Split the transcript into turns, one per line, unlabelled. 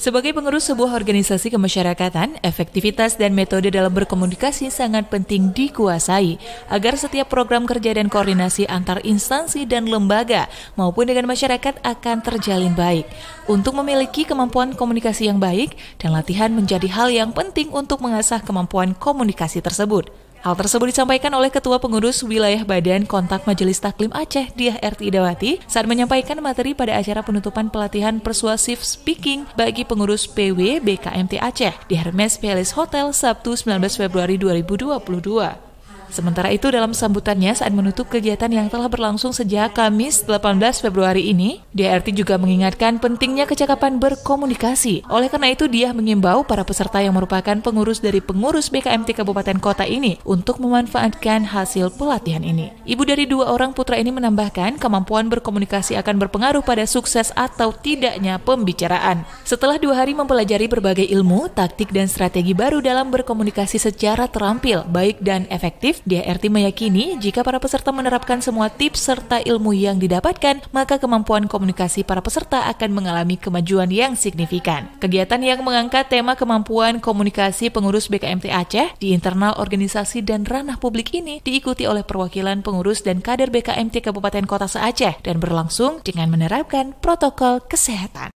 Sebagai pengurus sebuah organisasi kemasyarakatan, efektivitas dan metode dalam berkomunikasi sangat penting dikuasai agar setiap program kerja dan koordinasi antar instansi dan lembaga maupun dengan masyarakat akan terjalin baik. Untuk memiliki kemampuan komunikasi yang baik dan latihan menjadi hal yang penting untuk mengasah kemampuan komunikasi tersebut. Hal tersebut disampaikan oleh Ketua Pengurus Wilayah Badan Kontak Majelis Taklim Aceh, Diah Erti Idawati, saat menyampaikan materi pada acara penutupan pelatihan persuasive speaking bagi pengurus PW BKMT Aceh di Hermes Palace Hotel Sabtu 19 Februari 2022. Sementara itu dalam sambutannya saat menutup kegiatan yang telah berlangsung sejak Kamis 18 Februari ini, DRT juga mengingatkan pentingnya kecakapan berkomunikasi. Oleh karena itu dia mengimbau para peserta yang merupakan pengurus dari pengurus BKMT Kabupaten Kota ini untuk memanfaatkan hasil pelatihan ini. Ibu dari 2 orang putra ini menambahkan kemampuan berkomunikasi akan berpengaruh pada sukses atau tidaknya pembicaraan. Setelah 2 hari mempelajari berbagai ilmu, taktik dan strategi baru dalam berkomunikasi secara terampil, baik dan efektif, DRT meyakini jika para peserta menerapkan semua tips serta ilmu yang didapatkan, maka kemampuan komunikasi para peserta akan mengalami kemajuan yang signifikan. Kegiatan yang mengangkat tema kemampuan komunikasi pengurus BKMT Aceh di internal organisasi dan ranah publik ini diikuti oleh perwakilan pengurus dan kader BKMT Kabupaten Kota se-Aceh dan berlangsung dengan menerapkan protokol kesehatan.